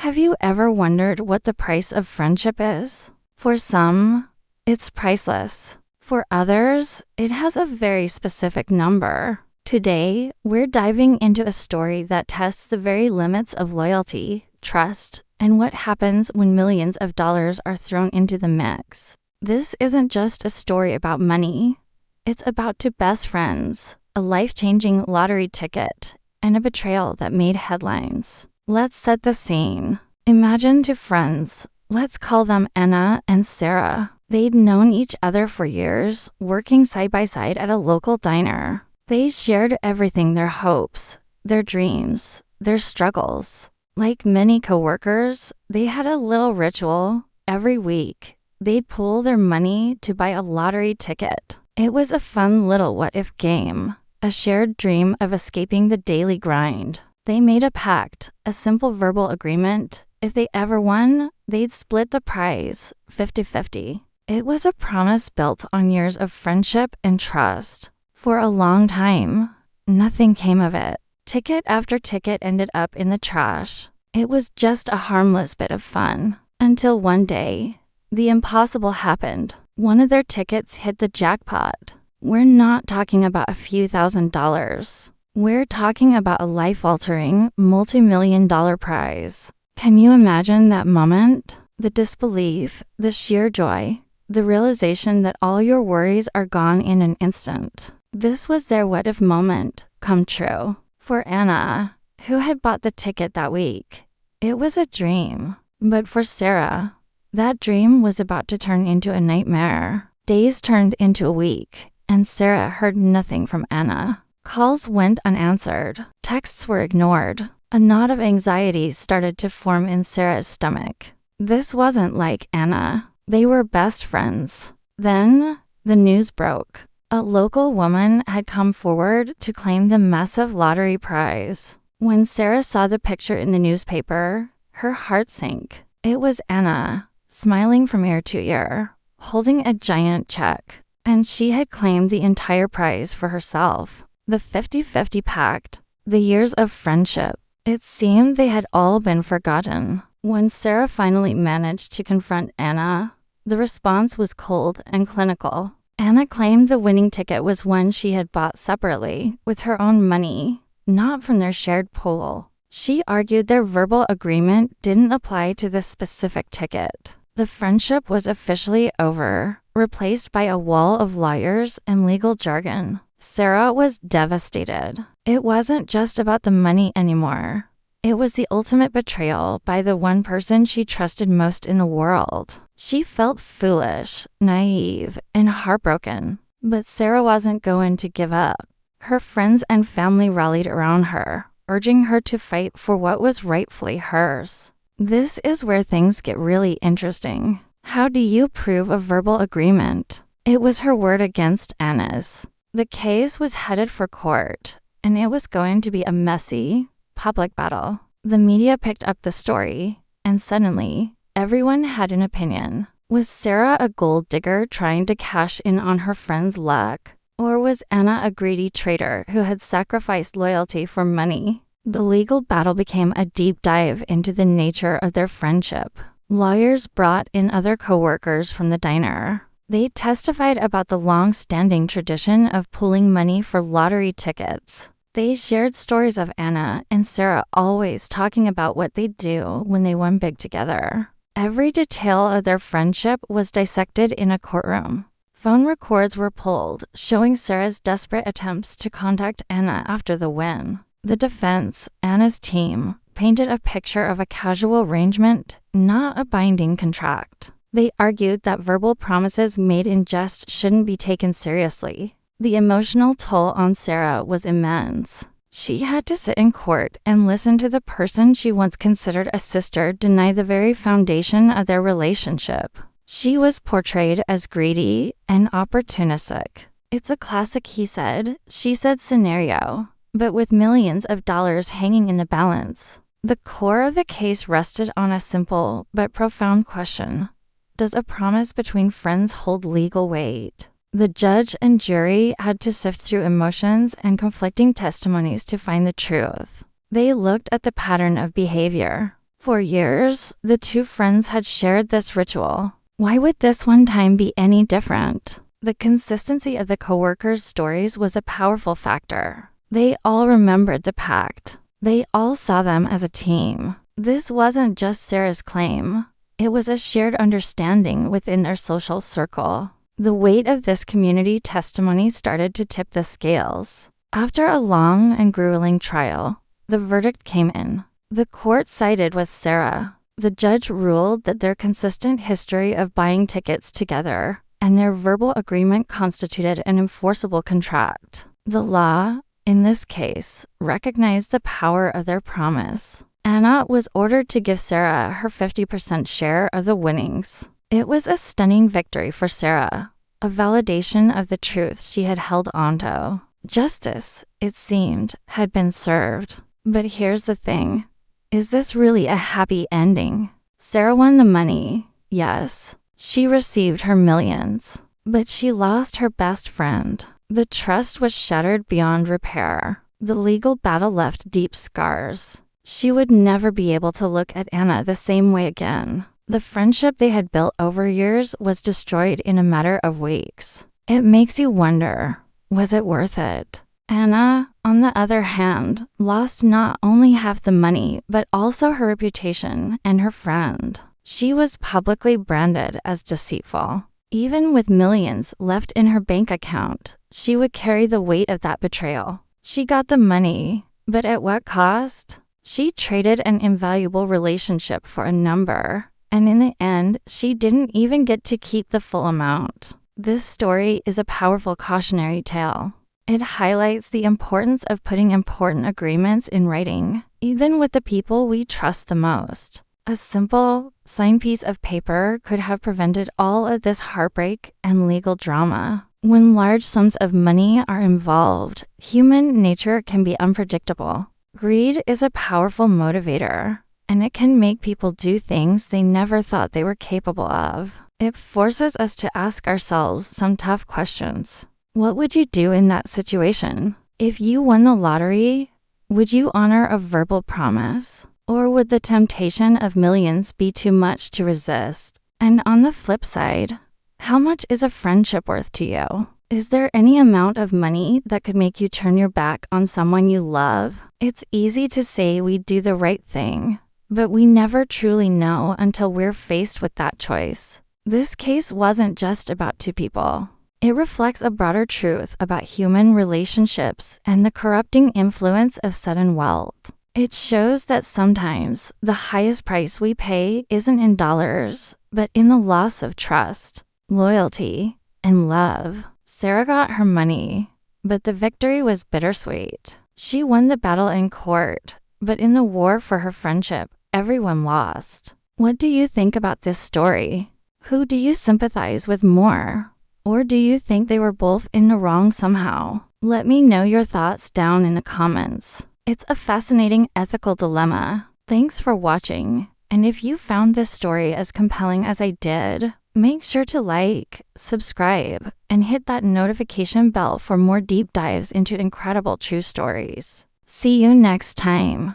Have you ever wondered what the price of friendship is? For some, it's priceless. For others, it has a very specific number. Today, we're diving into a story that tests the very limits of loyalty, trust, and what happens when millions of dollars are thrown into the mix. This isn't just a story about money. It's about two best friends, a life-changing lottery ticket, and a betrayal that made headlines. Let's set the scene. Imagine two friends. Let's call them Anna and Sarah. They'd known each other for years, working side by side at a local diner. They shared everything: their hopes, their dreams, their struggles. Like many coworkers, they had a little ritual. Every week, they'd pool their money to buy a lottery ticket. It was a fun little what-if game, a shared dream of escaping the daily grind. They made a pact, a simple verbal agreement. If they ever won, they'd split the prize, 50-50. It was a promise built on years of friendship and trust. For a long time, nothing came of it. Ticket after ticket ended up in the trash. It was just a harmless bit of fun. Until one day, the impossible happened. One of their tickets hit the jackpot. We're not talking about a few $1,000s. We're talking about a life-altering, multi-million-dollar prize. Can you imagine that moment? The disbelief, the sheer joy, the realization that all your worries are gone in an instant. This was their what-if moment come true. For Anna, who had bought the ticket that week, it was a dream. But for Sarah, that dream was about to turn into a nightmare. Days turned into a week, and Sarah heard nothing from Anna. Calls went unanswered. Texts were ignored. A knot of anxiety started to form in Sarah's stomach. This wasn't like Anna. They were best friends. Then, the news broke. A local woman had come forward to claim the massive lottery prize. When Sarah saw the picture in the newspaper, her heart sank. It was Anna, smiling from ear to ear, holding a giant check. And she had claimed the entire prize for herself. The 50-50 pact, the years of friendship. It seemed they had all been forgotten. When Sarah finally managed to confront Anna, the response was cold and clinical. Anna claimed the winning ticket was one she had bought separately, with her own money, not from their shared pool. She argued their verbal agreement didn't apply to this specific ticket. The friendship was officially over, replaced by a wall of lawyers and legal jargon. Sarah was devastated. It wasn't just about the money anymore. It was the ultimate betrayal by the one person she trusted most in the world. She felt foolish, naive, and heartbroken. But Sarah wasn't going to give up. Her friends and family rallied around her, urging her to fight for what was rightfully hers. This is where things get really interesting. How do you prove a verbal agreement? It was her word against Anna's. The case was headed for court, and it was going to be a messy, public battle. The media picked up the story, and suddenly, everyone had an opinion. Was Sarah a gold digger trying to cash in on her friend's luck? Or was Anna a greedy traitor who had sacrificed loyalty for money? The legal battle became a deep dive into the nature of their friendship. Lawyers brought in other coworkers from the diner. They testified about the long-standing tradition of pooling money for lottery tickets. They shared stories of Anna and Sarah always talking about what they'd do when they won big together. Every detail of their friendship was dissected in a courtroom. Phone records were pulled, showing Sarah's desperate attempts to contact Anna after the win. The defense, Anna's team, painted a picture of a casual arrangement, not a binding contract. They argued that verbal promises made in jest shouldn't be taken seriously. The emotional toll on Sarah was immense. She had to sit in court and listen to the person she once considered a sister deny the very foundation of their relationship. She was portrayed as greedy and opportunistic. It's a classic he said, she said scenario, but with millions of dollars hanging in the balance. The core of the case rested on a simple but profound question. Does a promise between friends hold legal weight? The judge and jury had to sift through emotions and conflicting testimonies to find the truth. They looked at the pattern of behavior. For years, the two friends had shared this ritual. Why would this one time be any different? The consistency of the coworkers' stories was a powerful factor. They all remembered the pact. They all saw them as a team. This wasn't just Sarah's claim. It was a shared understanding within their social circle. The weight of this community testimony started to tip the scales. After a long and grueling trial, the verdict came in. The court sided with Sarah. The judge ruled that their consistent history of buying tickets together and their verbal agreement constituted an enforceable contract. The law, in this case, recognized the power of their promise. Anna was ordered to give Sarah her 50% share of the winnings. It was a stunning victory for Sarah, a validation of the truth she had held onto. Justice, it seemed, had been served. But here's the thing. Is this really a happy ending? Sarah won the money, yes. She received her millions. But she lost her best friend. The trust was shattered beyond repair. The legal battle left deep scars. She would never be able to look at Anna the same way again. The friendship they had built over years was destroyed in a matter of weeks. It makes you wonder, was it worth it? Anna, on the other hand, lost not only half the money, but also her reputation and her friend. She was publicly branded as deceitful. Even with millions left in her bank account, she would carry the weight of that betrayal. She got the money, but at what cost? She traded an invaluable relationship for a number, and in the end, she didn't even get to keep the full amount. This story is a powerful cautionary tale. It highlights the importance of putting important agreements in writing, even with the people we trust the most. A simple, signed piece of paper could have prevented all of this heartbreak and legal drama. When large sums of money are involved, human nature can be unpredictable. Greed is a powerful motivator, and it can make people do things they never thought they were capable of. It forces us to ask ourselves some tough questions. What would you do in that situation? If you won the lottery, would you honor a verbal promise? Or would the temptation of millions be too much to resist? And on the flip side, how much is a friendship worth to you? Is there any amount of money that could make you turn your back on someone you love? It's easy to say we'd do the right thing, but we never truly know until we're faced with that choice. This case wasn't just about two people. It reflects a broader truth about human relationships and the corrupting influence of sudden wealth. It shows that sometimes the highest price we pay isn't in dollars, but in the loss of trust, loyalty, and love. Sarah got her money, but the victory was bittersweet. She won the battle in court, but in the war for her friendship, everyone lost. What do you think about this story? Who do you sympathize with more? Or do you think they were both in the wrong somehow? Let me know your thoughts down in the comments. It's a fascinating ethical dilemma. Thanks for watching, and if you found this story as compelling as I did, make sure to like, subscribe, and hit that notification bell for more deep dives into incredible true stories. See you next time.